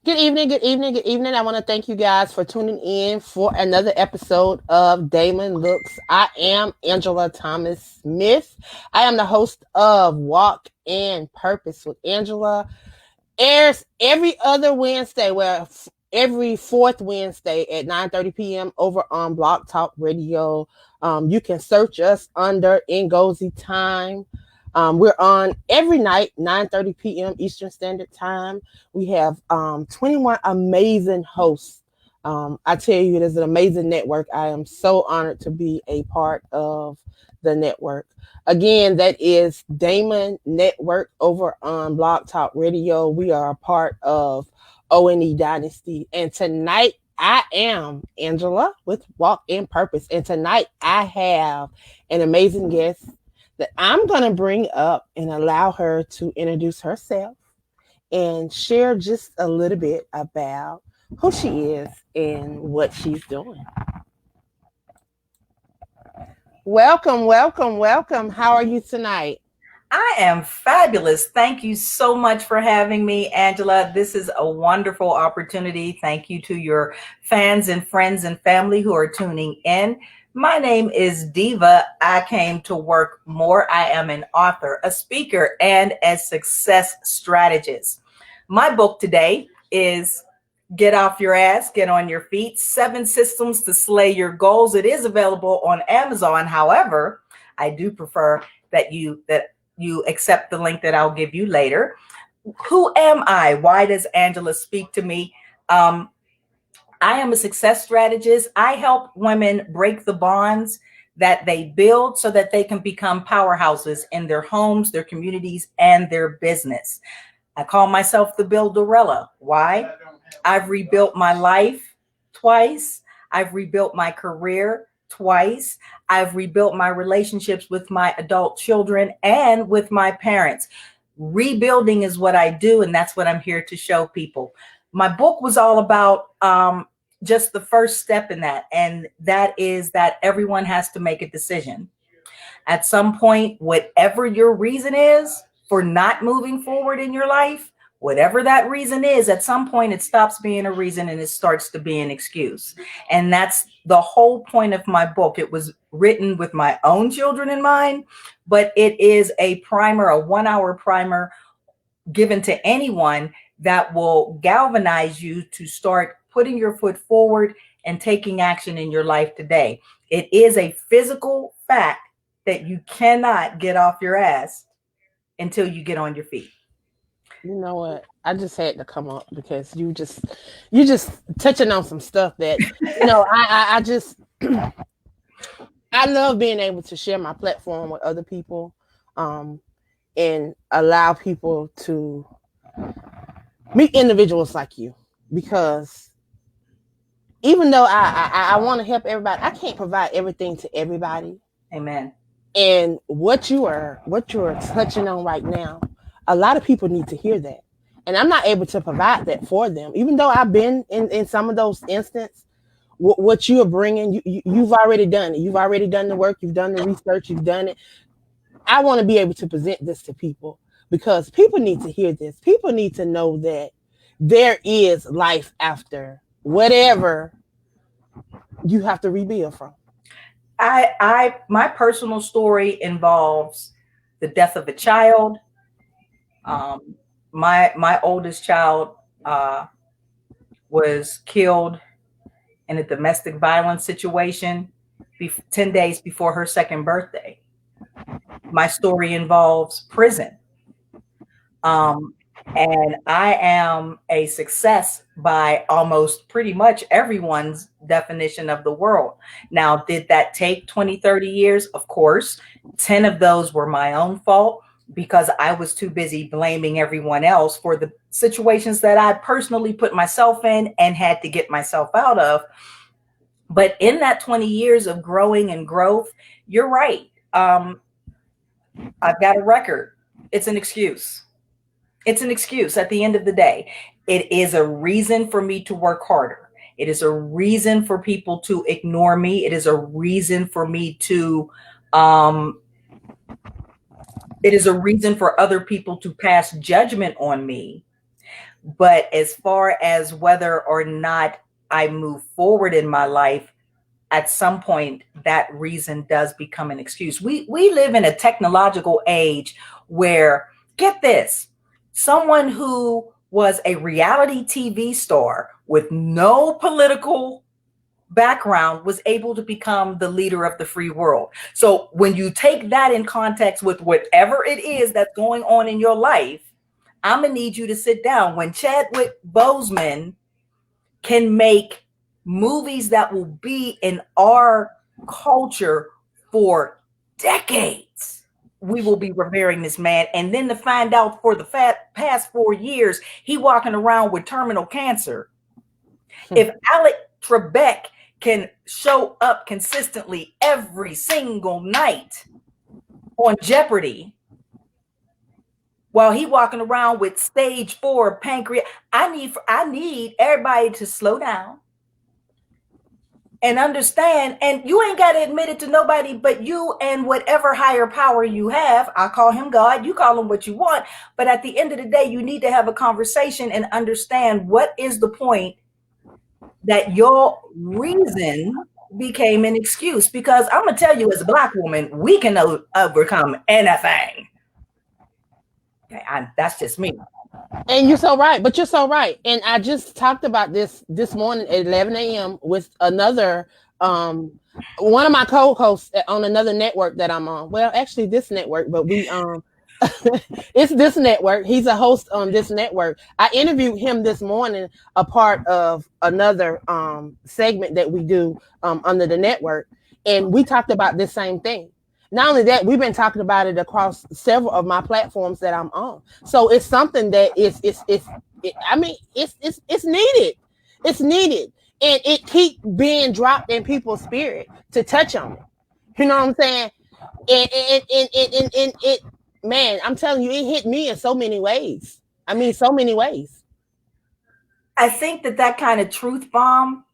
Good evening, good evening, good evening. I want to thank you guys for tuning in for another episode of Damon Looks. I am Angela Thomas Smith. I am the host of Walk and Purpose with Angela. Airs every other Wednesday, every fourth Wednesday at 9:30 p.m. over on Block Talk Radio. You can search us under Ngozi Time. We're on every night, 9:30 p.m. Eastern Standard Time. We have 21 amazing hosts. I tell you, it is an amazing network. I am so honored to be a part of the network. Again, that is D.A.M.O.N Network over on Blog Talk Radio. We are a part of O&E Dynasty. And tonight, I am Angela with Walk in Purpose. And tonight, I have an amazing guest that I'm going to bring up and allow her to introduce herself and share just a little bit about who she is and what she's doing. Welcome, welcome, welcome. How are you tonight? I am fabulous. Thank you so much for having me, Angela. This is a wonderful opportunity. Thank you to your fans and friends and family who are tuning in. My name is Diva. I came to work more. I am an author, a speaker, and a success strategist. My book today is Get Off Your Ass, Get on Your Feet, 7 Systems to Slay Your Goals. It is available on Amazon. However, I do prefer that you accept the link that I'll give you later. Who am I? Why does Angela speak to me? Um, I am a success strategist. I help women break the bonds that they build so that they can become powerhouses in their homes, their communities, and their business. I call myself the Builderella. Why? I've rebuilt my life twice. I've rebuilt my career twice. I've rebuilt my relationships with my adult children and with my parents. Rebuilding is what I do, and that's what I'm here to show people. My book was all about just the first step in that, and that is that everyone has to make a decision. At some point, whatever your reason is for not moving forward in your life, whatever that reason is, at some point it stops being a reason and it starts to be an excuse. And that's the whole point of my book. It was written with my own children in mind, but it is a primer, a 1 hour primer given to anyone that will galvanize you to start putting your foot forward and taking action in your life today. It is a physical fact that you cannot get off your ass until you get on your feet. You know what? I just had to come up because you just touching on some stuff that I just I love being able to share my platform with other people, um, and allow people to meet individuals like you because even though I want to help everybody, I can't provide everything to everybody. Amen. And what you're touching on right now, a lot of people need to hear that. And I'm not able to provide that for them. Even though I've been in some of those instances, what you are bringing, you've already done it. You've already done the work. You've done the research. You've done it. I want to be able to present this to people because people need to hear this. People need to know that there is life after whatever you have to rebuild from. My personal story involves the death of a child. Um, my oldest child was killed in a domestic violence situation 10 days before her second birthday. My story involves prison. Um, and I am a success by almost pretty much everyone's definition of the world. Now, did that take 20, 30 years? Of course. 10 of those were my own fault because I was too busy blaming everyone else for the situations that I personally put myself in and had to get myself out of. But in that 20 years of growing and growth, you're right. I've got a record. It's an excuse. It's an excuse at the end of the day. It is a reason for me to work harder. It is a reason for people to ignore me. It is a reason for me to, um, it is a reason for other people to pass judgment on me. But as far as whether or not I move forward in my life, at some point that reason does become an excuse. We live in a technological age where, get this, someone who was a reality TV star with no political background was able to become the leader of the free world. So when you take that in context with whatever it is that's going on in your life, I'm gonna need you to sit down. When Chadwick Boseman can make movies that will be in our culture for decades, we will be revering this man. And then to find out for the past 4 years, he walking around with terminal cancer. If Alec Trebek can show up consistently every single night on Jeopardy while he walking around with stage 4 pancreas, I need everybody to slow down and understand. And you ain't got to admit it to nobody but you and whatever higher power you have. I call him God, you call him what you want. But at the end of the day, you need to have a conversation and understand what is the point that your reason became an excuse. Because I'm gonna tell you, as a Black woman, we can overcome anything. Okay, that's just me. And you're so right, but you're so right. And I just talked about this morning at 11 a.m. with another one of my co-hosts on another network that I'm on. Well, actually this network, but we it's this network. He's a host on this network. I interviewed him this morning, a part of another segment that we do under the network, and we talked about this same thing. Not only that, we've been talking about it across several of my platforms that I'm on. So it's something that I mean, it's needed. It's needed, and it keep being dropped in people's spirit to touch on it. You know what I'm saying? And it, man, I'm telling you, it hit me in so many ways. I mean, so many ways. I think that kind of truth bomb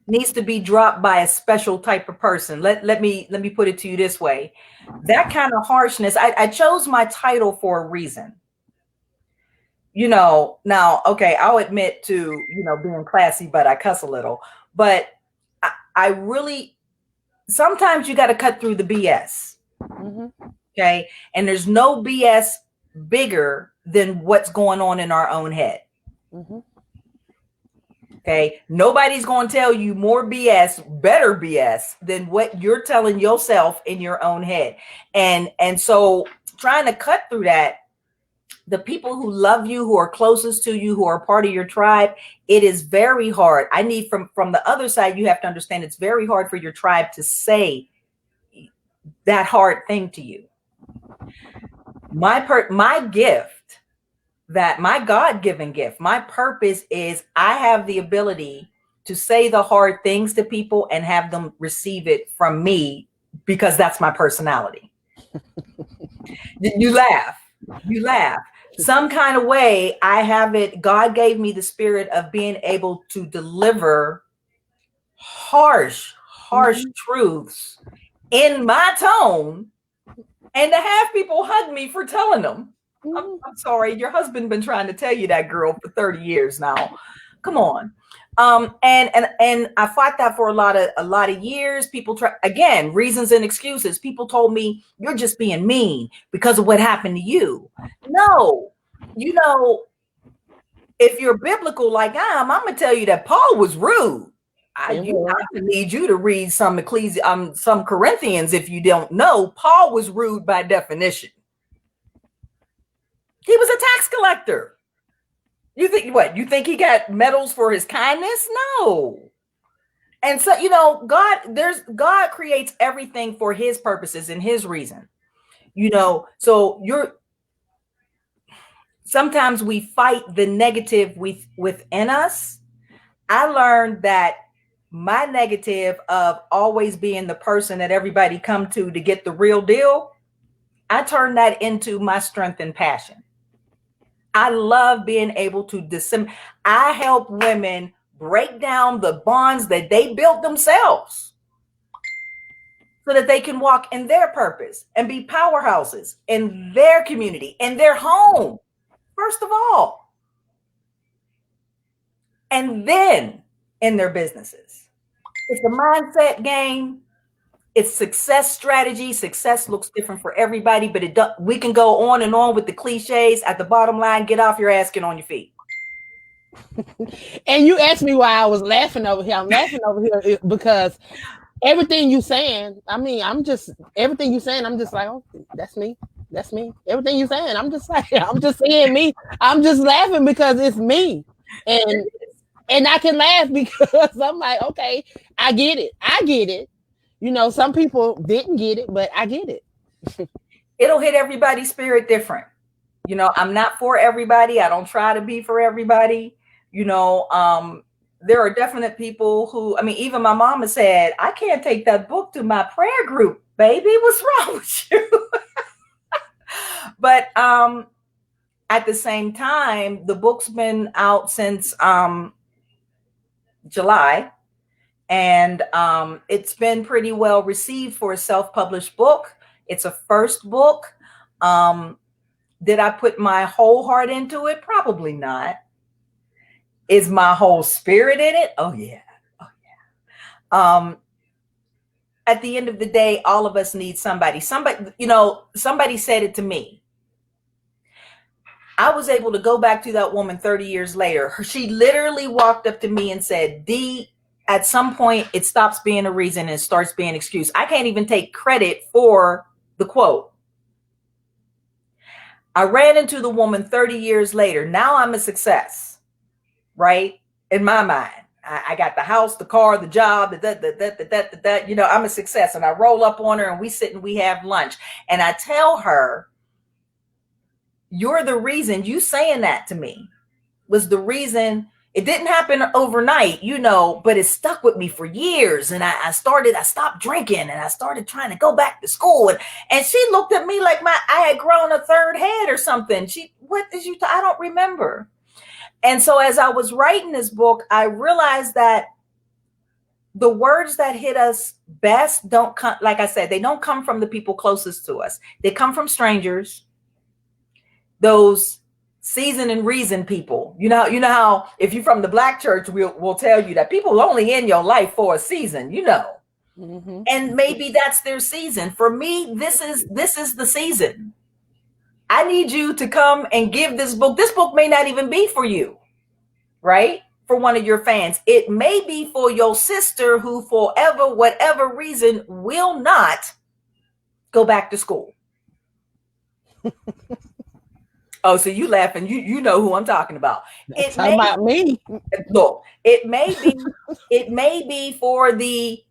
needs to be dropped by a special type of person. Let me put it to you this way. That kind of harshness, I chose my title for a reason. Now, okay, I'll admit to, being classy, but I cuss a little. But I really, sometimes you got to cut through the BS. Mm-hmm. Okay. And there's no BS bigger than what's going on in our own head. Mm-hmm. Okay. Nobody's going to tell you more BS, better BS than what you're telling yourself in your own head. And so trying to cut through that, the people who love you, who are closest to you, who are part of your tribe, it is very hard. I need from the other side, you have to understand it's very hard for your tribe to say that hard thing to you. My gift, that my God-given gift, my purpose is I have the ability to say the hard things to people and have them receive it from me, because that's my personality. You laugh. Some kind of way I have it. God gave me the spirit of being able to deliver harsh mm-hmm. truths in my tone, and to have people hug me for telling them. Mm-hmm. I'm sorry, your husband been trying to tell you that, girl, for 30 years now. Come on. And I fought that for a lot of years. People try, again, reasons and excuses. People told me, you're just being mean because of what happened to you. No, if you're biblical like I'm gonna tell you that Paul was rude. I need you to read some some Corinthians. If you don't know, Paul was rude by definition. He was a tax collector. You think what? You think he got medals for his kindness? No. And so, God creates everything for his purposes and his reason. So sometimes we fight the negative within us. I learned that my negative of always being the person that everybody come to get the real deal, I turned that into my strength and passion. I love being able to I help women break down the bonds that they built themselves. so that they can walk in their purpose and be powerhouses in their community, in their home, first of all, and then in their businesses. It's a mindset game. It's success strategy. Success looks different for everybody, but we can go on and on with the cliches. At the bottom line, get off your ass, get on your feet. And you asked me why I was laughing over here. I'm laughing over here because everything you saying, I mean, I'm just everything you saying, I'm just like, oh, that's me. That's me. Everything you saying, I'm just like, I'm just saying me. I'm just laughing because it's me. And I can laugh because I'm like, okay, I get it. I get it. You know, some people didn't get it, but I get it. It'll hit everybody's spirit different. You know, I'm not for everybody. I don't try to be for everybody. You know, there are definite people who, I mean, even my mama said, I can't take that book to my prayer group, baby. What's wrong with you? But at the same time, the book's been out since July, and it's been pretty well received for a self-published book. It's a first book. Did I put my whole heart into it? Probably not. Is my whole spirit in it? Oh yeah. Oh yeah. At the end of the day, all of us need somebody. Somebody, you know, somebody said it to me. I was able to go back to that woman 30 years later. She literally walked up to me and said, D, at some point it stops being a reason and starts being an excuse. I can't even take credit for the quote. I ran into the woman 30 years later. Now I'm a success, right? In my mind, I got the house, the car, the job, you know, I'm a success. And I roll up on her and we sit and we have lunch. And I tell her, you're the reason, you saying that to me was the reason. It didn't happen overnight, you know, but it stuck with me for years. And I stopped drinking and I started trying to go back to school. And she looked at me like I had grown a third head or something. What did you, I don't remember. And so as I was writing this book, I realized that the words that hit us best don't come, like I said, they don't come from the people closest to us. They come from strangers, those season and reason people. You know how if you're from the Black church, we'll tell you that people are only in your life for a season, you know. Mm-hmm. And maybe that's their season. For me, this is the season. I need you to come and give this book. This book may not even be for you, right? For one of your fans. It may be for your sister who, forever, whatever reason, will not go back to school. Oh, so you laughing? You know who I'm talking about. It's about me. Look, it may be for the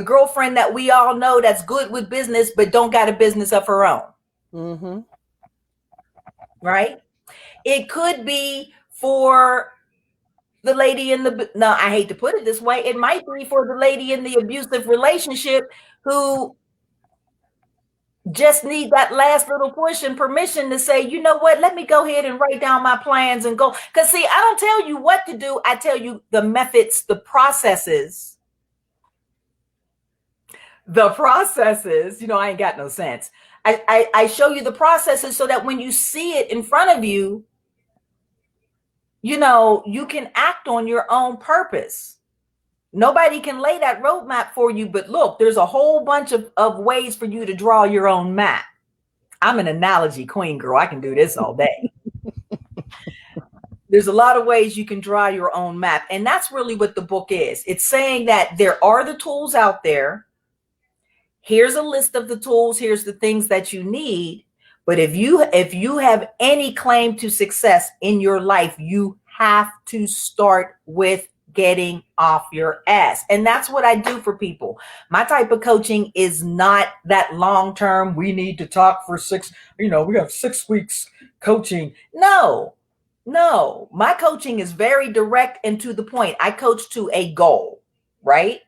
girlfriend that we all know that's good with business but don't got a business of her own. Mm-hmm. Right? It could be for the lady I hate to put it this way, it might be for the lady in the abusive relationship who just need that last little push and permission to say, you know what, let me go ahead and write down my plans and go. Because see, I don't tell you what to do. I tell you the methods, the processes. You know, I ain't got no sense. I show you the processes so that when you see it in front of you, you know, you can act on your own purpose. Nobody can lay that roadmap for you, but look, there's a whole bunch of ways for you to draw your own map. I'm an analogy queen, girl. I can do this all day. There's a lot of ways you can draw your own map. And that's really what the book is. It's saying that there are the tools out there. Here's a list of the tools. Here's the things that you need. But if you have any claim to success in your life, you have to start with getting off your ass. And that's what I do for people. My type of coaching is not that long-term. We need to talk for we have 6 weeks coaching. No. My coaching is very direct and to the point. I coach to a goal, right?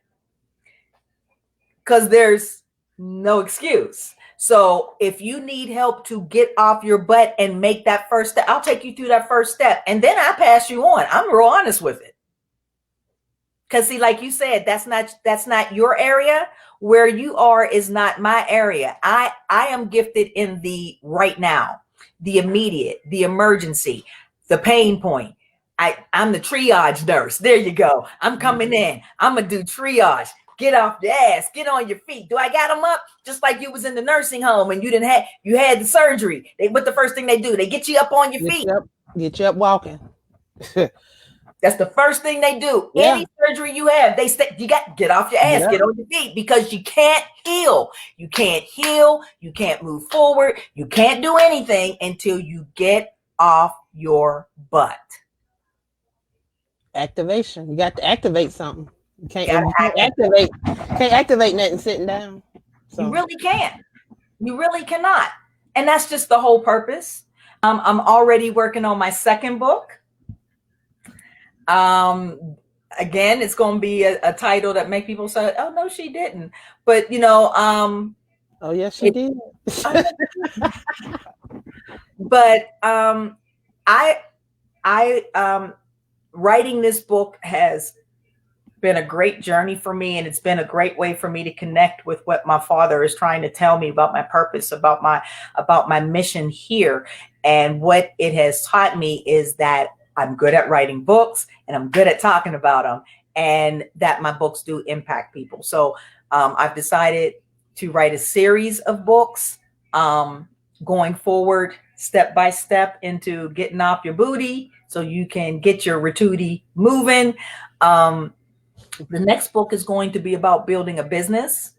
Because there's no excuse. So if you need help to get off your butt and make that first step, I'll take you through that first step. And then I pass you on. I'm real honest with it. Because see, like you said, that's not your area. Where you are is not my area. I am gifted in the right now, the immediate, the emergency, the pain point. I'm the triage nurse. There you go. I'm coming in. I'm gonna do triage. Get off your ass. Get on your feet. Do I got them up? Just like you was in the nursing home and you had the surgery. What the first thing they do? They get you up on your feet. Get you up walking. That's the first thing they do. Yeah. Any surgery you have, you got to get off your ass, get on your feet, because you can't heal. You can't heal. You can't move forward. You can't do anything until you get off your butt. Activation. You got to activate something. You can't, You can't activate nothing sitting down. So. You really can't. You really cannot. And that's just the whole purpose. I'm already working on my second book. Again, it's going to be a title that make people say, "Oh no, she didn't." But oh yes, she did. But I writing this book has been a great journey for me, and it's been a great way for me to connect with what my father is trying to tell me about my purpose, about my mission here. And what it has taught me is that I'm good at writing books and I'm good at talking about them, and that my books do impact people. So I've decided to write a series of books going forward, step by step, into getting off your booty so you can get your retooty moving. The next book is going to be about building a business.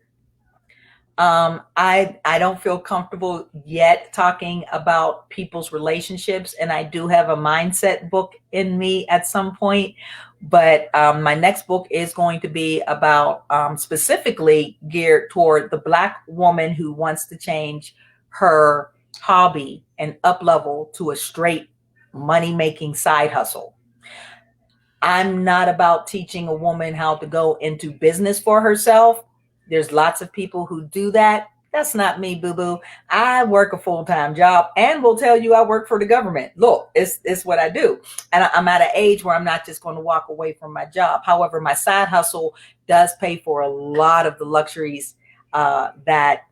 I don't feel comfortable yet talking about people's relationships, and I do have a mindset book in me at some point. But my next book is going to be about specifically geared toward the Black woman who wants to change her hobby and up level to a straight money-making side hustle. I'm not about teaching a woman how to go into business for herself. There's lots of people who do that. That's not me, boo-boo. I work a full-time job and will tell you I work for the government. Look, it's what I do. And I'm at an age where I'm not just going to walk away from my job. However, my side hustle does pay for a lot of the luxuries that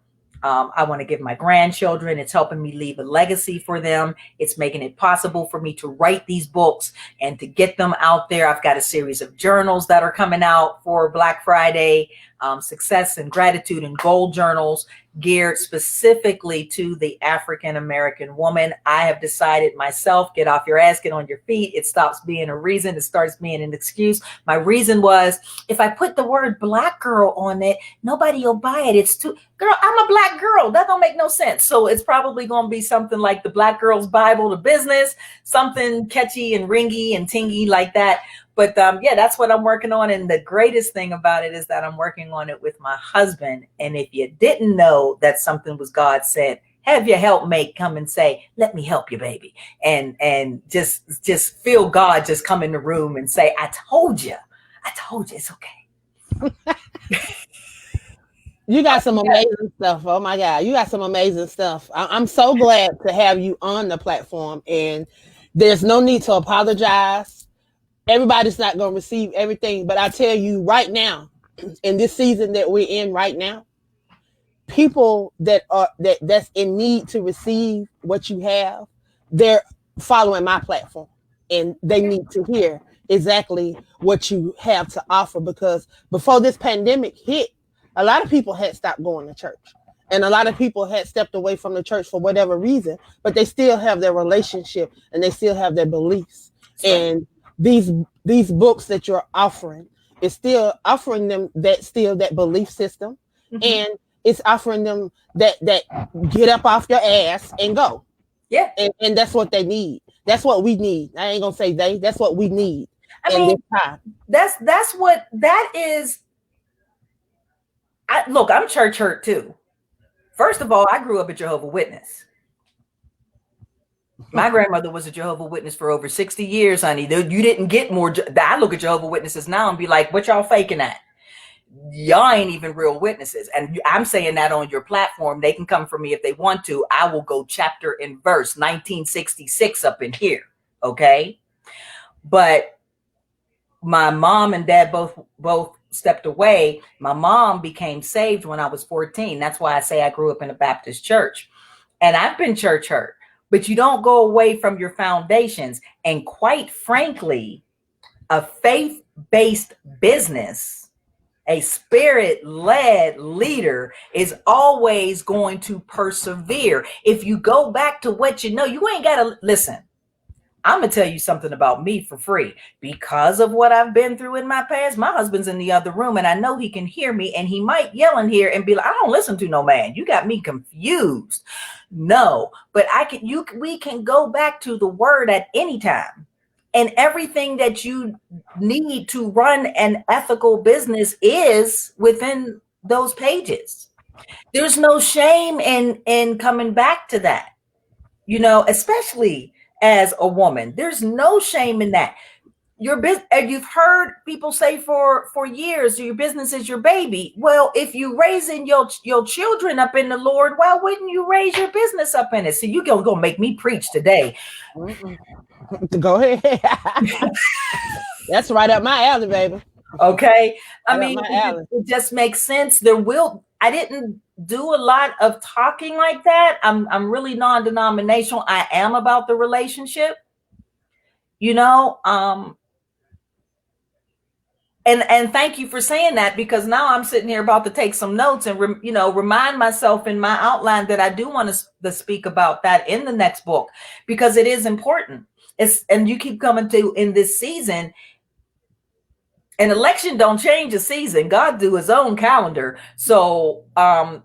I want to give my grandchildren. It's helping me leave a legacy for them. It's making it possible for me to write these books and to get them out there. I've got a series of journals that are coming out for Black Friday, success and gratitude and gold journals geared specifically to the African American woman. I have decided myself, get off your ass, get on your feet. It stops being a reason. It starts being an excuse. My reason was, if I put the word Black girl on it, nobody will buy it. It's too, girl, I'm a Black girl. That don't make no sense. So it's probably going to be something like the Black Girl's Bible to Business, something catchy and ringy and tingy like that. But yeah, that's what I'm working on. And the greatest thing about it is that I'm working on it with my husband. And if you didn't know that something was God said, have your helpmate come and say, "Let me help you, baby." And just feel God just come in the room and say, I told you, it's okay. You got some amazing stuff. Oh my God. You got some amazing stuff. I'm so glad to have you on the platform, and there's no need to apologize. Everybody's not going to receive everything, but I tell you right now, in this season that we're in right now, people that's in need to receive what you have, they're following my platform, and they need to hear exactly what you have to offer, because before this pandemic hit, a lot of people had stopped going to church, and a lot of people had stepped away from the church for whatever reason, but they still have their relationship and they still have their beliefs. And these books that you're offering is still offering them that belief system. Mm-hmm. And it's offering them that get up off your ass and go. Yeah. And that's what they need. That's what we need. I ain't gonna say that's what we need. I mean, this time. That's what that is. Look, I'm church hurt too. First of all, I grew up a Jehovah's Witness. My grandmother was a Jehovah's Witness for over 60 years, honey. You didn't get more. I look at Jehovah's Witnesses now and be like, what y'all faking at? Y'all ain't even real witnesses. And I'm saying that on your platform. They can come for me if they want to. I will go chapter and verse, 1966 up in here. Okay. But my mom and dad both stepped away, my mom became saved when I was 14. That's why I say I grew up in a Baptist church. And I've been church hurt, but you don't go away from your foundations. And quite frankly, a faith based business, a spirit led leader is always going to persevere. If you go back to what you know, you ain't got to listen. I'm going to tell you something about me for free. Because of what I've been through in my past, my husband's in the other room and I know he can hear me, and he might yell in here and be like, I don't listen to no man. You got me confused. No, but we can go back to the word at any time. And everything that you need to run an ethical business is within those pages. There's no shame in coming back to that, especially as a woman. There's no shame in that. Your business, you've heard people say for years, your business is your baby. Well, if you raising your children up in the Lord, why wouldn't you raise your business up in it? So you gonna make me preach today. Go ahead. That's right up my alley, baby. Okay. I Right up mean, my alley. it just makes sense. I didn't do a lot of talking like that. I'm really non-denominational. I am about the relationship, you know. And thank you for saying that, because now I'm sitting here about to take some notes and remind myself in my outline that I do want to speak about that in the next book, because it is important. And you keep coming to in this season. An election don't change a season. God do his own calendar. So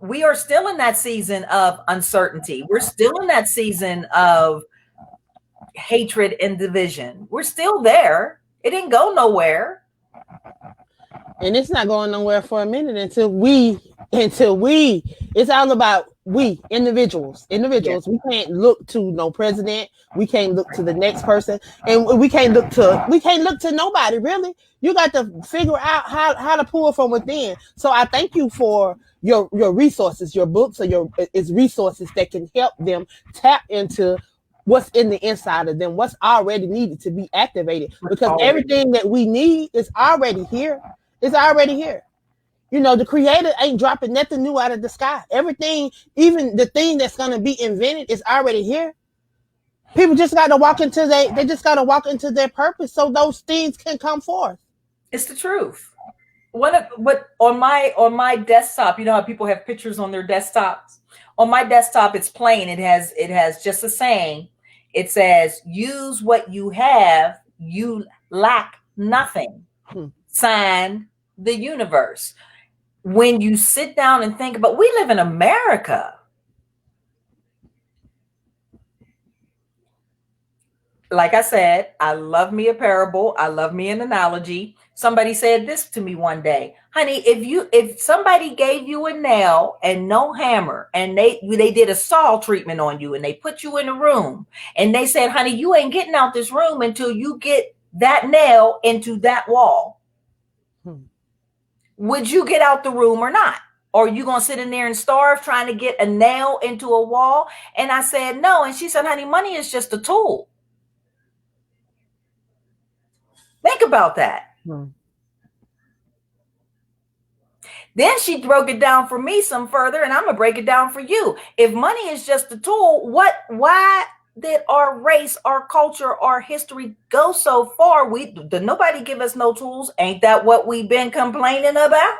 we are still in that season of uncertainty. We're still in that season of hatred and division. We're still there. It didn't go nowhere. And it's not going nowhere for a minute until we it's all about we individuals. Yeah. We can't look to no president, we can't look to the next person, and we can't look to nobody really. You got to figure out how to pull from within. So I thank you for your resources. Your books or your is resources that can help them tap into what's in the inside of them, what's already needed to be activated, because Already. everything that we need is already here. It's already here. The creator ain't dropping nothing new out of the sky. Everything, even the thing that's gonna be invented, is already here. People just gotta they just gotta walk into their purpose so those things can come forth. It's the truth. What on my desktop, you know how people have pictures on their desktops? On my desktop, it's plain. It has just a saying. It says, use what you have, you lack nothing. Hmm. Sign the universe. When you sit down and think about, we live in America. Like I said, I love me a parable. I love me an analogy. Somebody said this to me one day, honey, if somebody gave you a nail and no hammer, and they did a saw treatment on you, and they put you in a room, and they said, honey, you ain't getting out this room until you get that nail into that wall. Hmm. Would you get out the room or not? Or are you going to sit in there and starve trying to get a nail into a wall? And I said, no. And she said, honey, money is just a tool. Think about that. Hmm. Then she broke it down for me some further, and I'm going to break it down for you. If money is just a tool, why did our race, our culture, our history go so far? Did nobody give us no tools? Ain't that what we've been complaining about?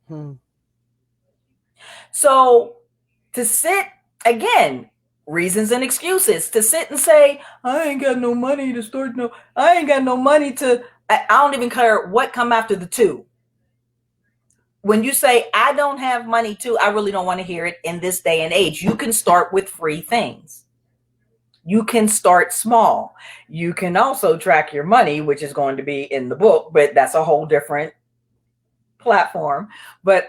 Hmm. So to sit, again, reasons and excuses, to sit and say, I ain't got no money to start I ain't got no money to, I don't even care what come after the two. When you say, I don't have money to, I really don't want to hear it in this day and age. You can start with free things. You can start small. You can also track your money, which is going to be in the book, but that's a whole different platform. But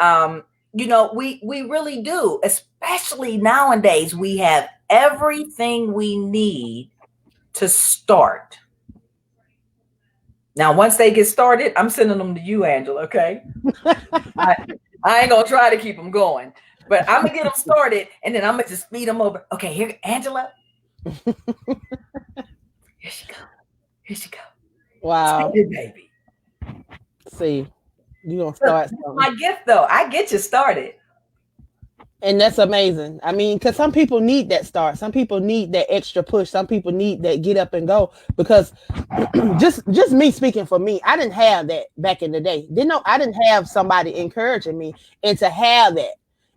we really do, especially nowadays. We have everything we need to start. Now, once they get started, I'm sending them to you, Angela. Okay, I ain't gonna try to keep them going, but I'm gonna get them started, and then I'm gonna just feed them over. Okay, here, Angela. Here she go. Here she go. Wow. Take it, baby. See. You gonna Look, start that's something. my gift though. I get you started. And that's amazing. I mean, because some people need that start. Some people need that extra push. Some people need that get up and go. Because just me speaking for me, I didn't have that back in the day. Didn't know I didn't have somebody encouraging me, and to have that,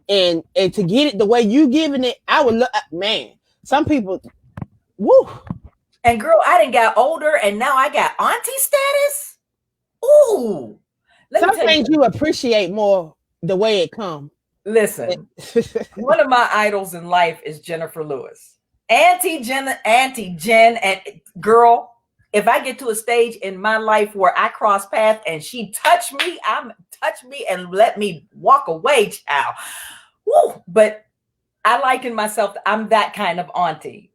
and to get it the way you giving it, I would look. Man, some people, woo. And girl, I didn't got older and now I got auntie status. Ooh. Let me Some tell you things something. you appreciate more the way it come. Listen, one of my idols in life is Jennifer Lewis. Auntie Jen, and girl, if I get to a stage in my life where I cross paths and she touch me and let me walk away, child. Woo. But I liken myself, I'm that kind of auntie.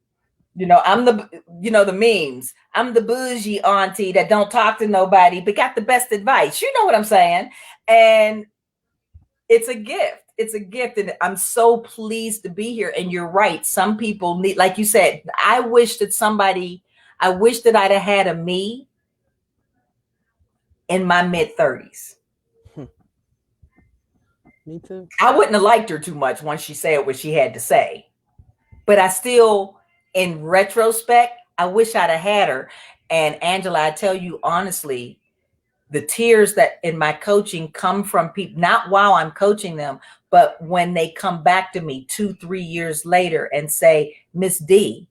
I'm the memes. I'm the bougie auntie that don't talk to nobody, but got the best advice. You know what I'm saying? And it's a gift. It's a gift. And I'm so pleased to be here. And you're right. Some people need, like you said, I wish that I'd have had a me in my mid 30s. Me too. I wouldn't have liked her too much once she said what she had to say. But I still, in retrospect, I wish I'd have had her. And Angela, I tell you honestly, the tears that in my coaching come from people, not while I'm coaching them, but when they come back to me 2-3 years later and say, Miss D,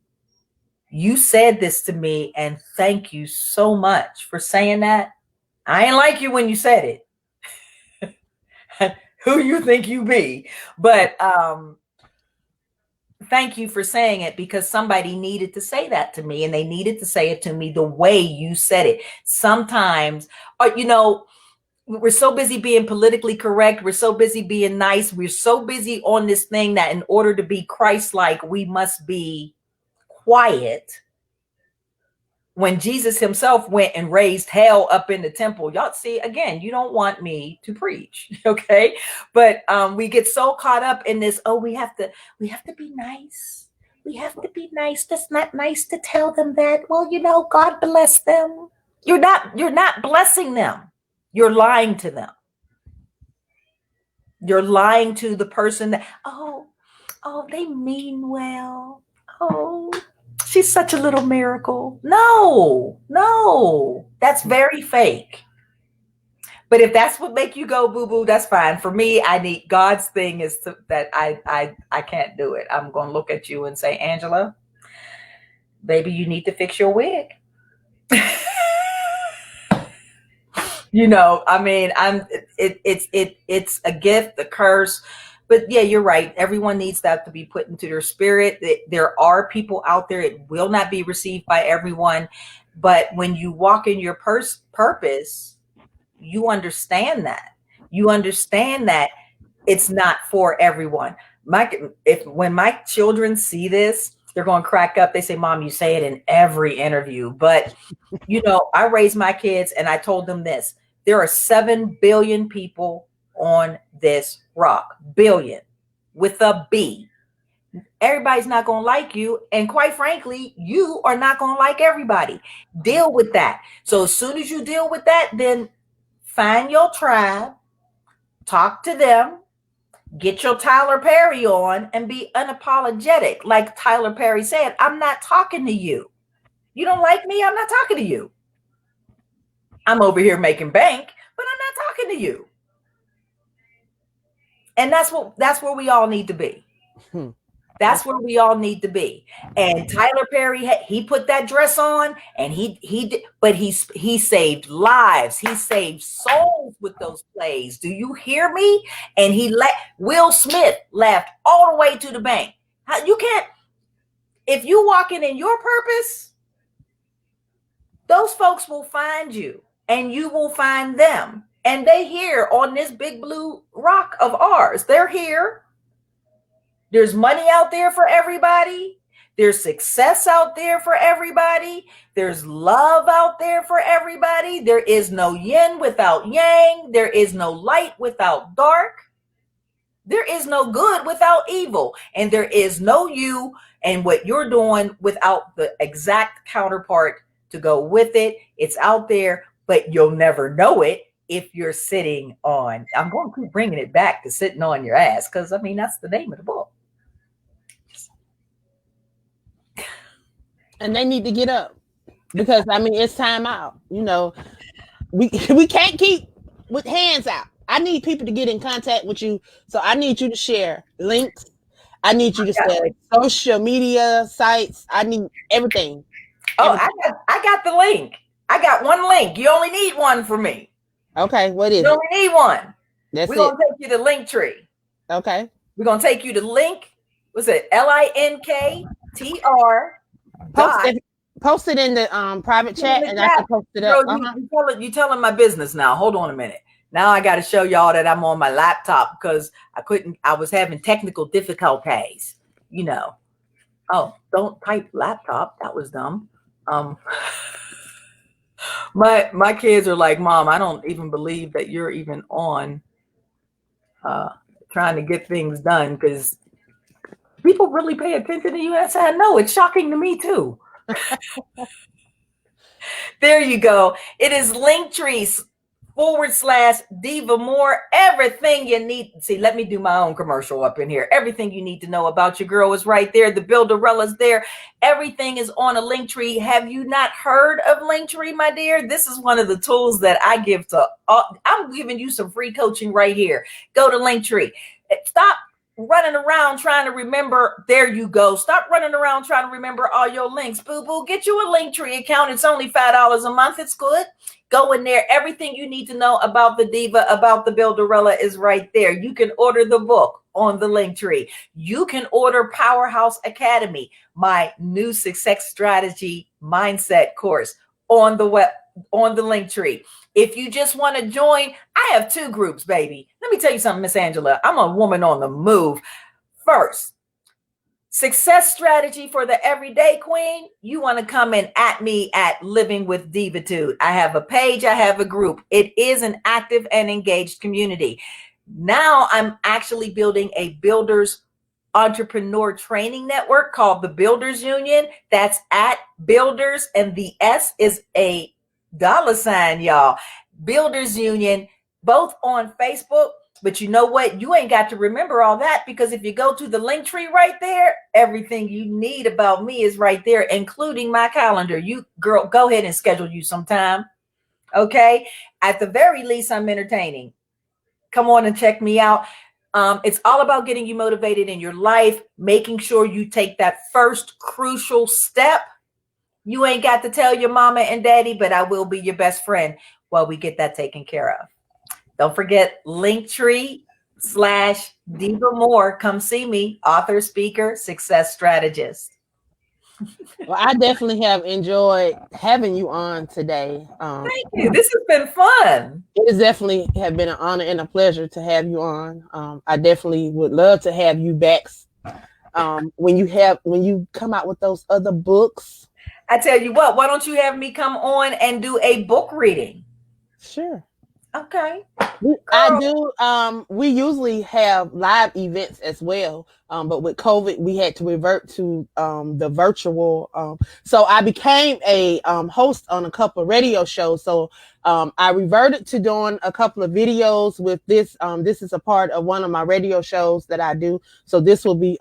you said this to me and thank you so much for saying that. I ain't like you when you said it. Who you think you be? But thank you for saying it, because somebody needed to say that to me, and they needed to say it to me the way you said it. Sometimes, we're so busy being politically correct. We're so busy being nice. We're so busy on this thing that in order to be Christ-like, we must be quiet. When Jesus himself went and raised hell up in the temple, y'all see, again, you don't want me to preach, okay? But we get so caught up in this, oh, we have to be nice. We have to be nice. That's not nice to tell them that. Well, God bless them. You're not blessing them. You're lying to them. You're lying to the person that, oh, they mean well. Oh, she's such a little miracle. No, no, that's very fake. But if that's what make you go boo boo, that's fine. For me, I need God's thing is that I can't do it. I'm going to look at you and say, Angela, baby, you need to fix your wig. I mean, it's a gift, a curse. But yeah, you're right. Everyone needs that to be put into their spirit. There are people out there, it will not be received by everyone. But when you walk in your purpose, you understand that. You understand that it's not for everyone. When my children see this, they're going to crack up. They say, Mom, you say it in every interview. But I raised my kids and I told them this. There are 7 billion people on this rock. Billion with a B. Everybody's not going to like you. And quite frankly, you are not going to like everybody. Deal with that. So as soon as you deal with that, then find your tribe, talk to them, get your Tyler Perry on, and be unapologetic. Like Tyler Perry said, I'm not talking to you. You don't like me, I'm not talking to you. I'm over here making bank, but I'm not talking to you. And that's where we all need to be. Hmm. That's where we all need to be. And Tyler Perry, he put that dress on, and but he saved lives. He saved souls with those plays. Do you hear me? And Will Smith laughed all the way to the bank. You can't, if you walking in your purpose, those folks will find you and you will find them. And they here on this big blue rock of ours. They're here. There's money out there for everybody. There's success out there for everybody. There's love out there for everybody. There is no yin without yang. There is no light without dark. There is no good without evil. And there is no you and what you're doing without the exact counterpart to go with it. It's out there, but you'll never know it if you're sitting on, I'm going to keep bringing it back to sitting on your ass because I mean, that's the name of the book. And they need to get up because I mean it's time out. You know, we can't keep with hands out. I need people to get in contact with you, so I need you to share links. I need you to Got share it. social media sites. I need everything, Oh, everything. I got the link. I got one link. You only need one for me. Okay, what You is it? only need one. That's We're it. gonna take you to Linktree. Okay, We're gonna take you to link. What's it? LINKTR post dot. it. Post it in the private Put it in chat, the and I chat. can post it up. Girl, you telling my business now. Hold on a minute. Now I got to show y'all that I'm on my laptop because I was having technical difficulties. You know. Oh, don't type laptop. That was dumb. Um, my kids are like, Mom, I don't even believe that you're even on uh, trying to get things done because people really pay attention to you. I said, no, it's shocking to me too. There you go. It is Linktree /D.A.M.O.N. Everything you need. See, let me do my own commercial up in here. Everything you need to know about your girl is right there. The Builderella's there. Everything is on a Linktree. Have you not heard of Linktree, my dear? This is one of the tools that I give to all. I'm giving you some free coaching right here. Go to Linktree. Stop running around trying to remember. There you go. Stop running around trying to remember all your links. Boo boo, get you a Linktree account. It's only $5 a month. It's good. Go in there. Everything you need to know about the diva, about the Builderella is right there. You can order the book on the Linktree. You can order Powerhouse Academy, my new success strategy mindset course on the web, on the Linktree. If you just want to join, I have 2 groups, baby. Let me tell you something, Miss Angela. I'm a woman on the move. First, success strategy for the everyday queen. You want to come in at me at Living with Divitude. I have a page, I have a group. It is an active and engaged community. Now I'm actually building a builders entrepreneur training network called the Builders Union. That's at Builders, and the S is a $, y'all. Builders Union, both on Facebook. But you know what? You ain't got to remember all that because if you go to the Linktree right there, everything you need about me is right there, including my calendar. You girl, go ahead and schedule you some time. Okay. At the very least, I'm entertaining. Come on and check me out. It's all about getting you motivated in your life, making sure you take that first crucial step. You ain't got to tell your mama and daddy, but I will be your best friend while we get that taken care of. Don't forget Linktree /Diva Moore. Come see me, author, speaker, success strategist. Well, I definitely have enjoyed having you on today. Thank you. This has been fun. It is definitely have been an honor and a pleasure to have you on. I definitely would love to have you back when you come out with those other books. I tell you what, why don't you have me come on and do a book reading? Sure. Okay. I Girl. do. We usually have live events as well, but with COVID, we had to revert to the virtual. So I became a host on a couple of radio shows. So I reverted to doing a couple of videos with this. This is a part of one of my radio shows that I do. So this will be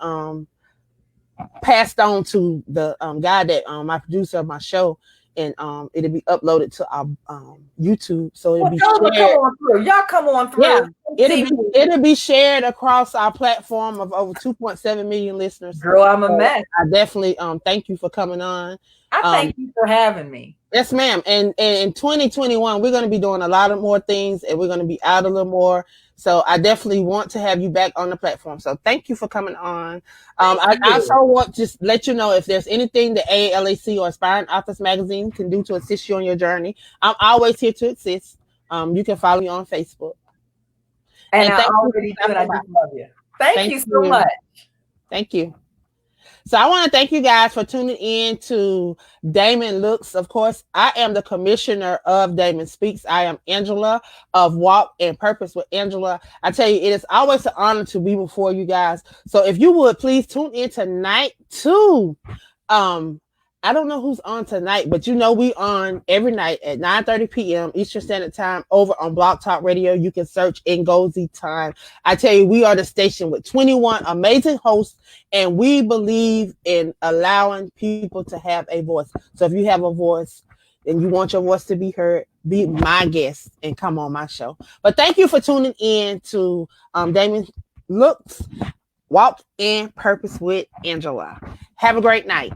passed on to the guy that my producer of my show, and it'll be uploaded to our YouTube, so it'll Well, be come shared. on through. Y'all come on Yeah, through. See, it'll be shared across our platform of over 2.7 million listeners. girl, I'm a So mess. I definitely thank you for coming on. I Um, thank you for having me. yes, ma'am. And in 2021, we're going to be doing a lot of more things, and we're going to be out a little more. So I definitely want to have you back on the platform. So thank you for coming on. Thank I you. also want to just let you know if there's anything the AALAC or Aspiring Authors Magazine can do to assist you on your journey. I'm always here to assist. You can follow me on Facebook. And And I thank you for already do it. I stopping by. just love you. Thank Thank you so you. much. Thank you. So I want to thank you guys for tuning in to D.A.M.O.N Looks. Of course, I am the commissioner of D.A.M.O.N Speaks. I am Angela of Walk and Purpose with Angela. I tell you, it is always an honor to be before you guys. So if you would please tune in tonight to um I don't know who's on tonight, but we on every night at 9:30 p.m. Eastern Standard Time over on Blog Talk Radio. You can search Ngozi Time. I tell you, we are the station with 21 amazing hosts, and we believe in allowing people to have a voice. So if you have a voice and you want your voice to be heard, be my guest and come on my show. But thank you for tuning in to Damon Looks Walk in Purpose with Angela. Have a great night.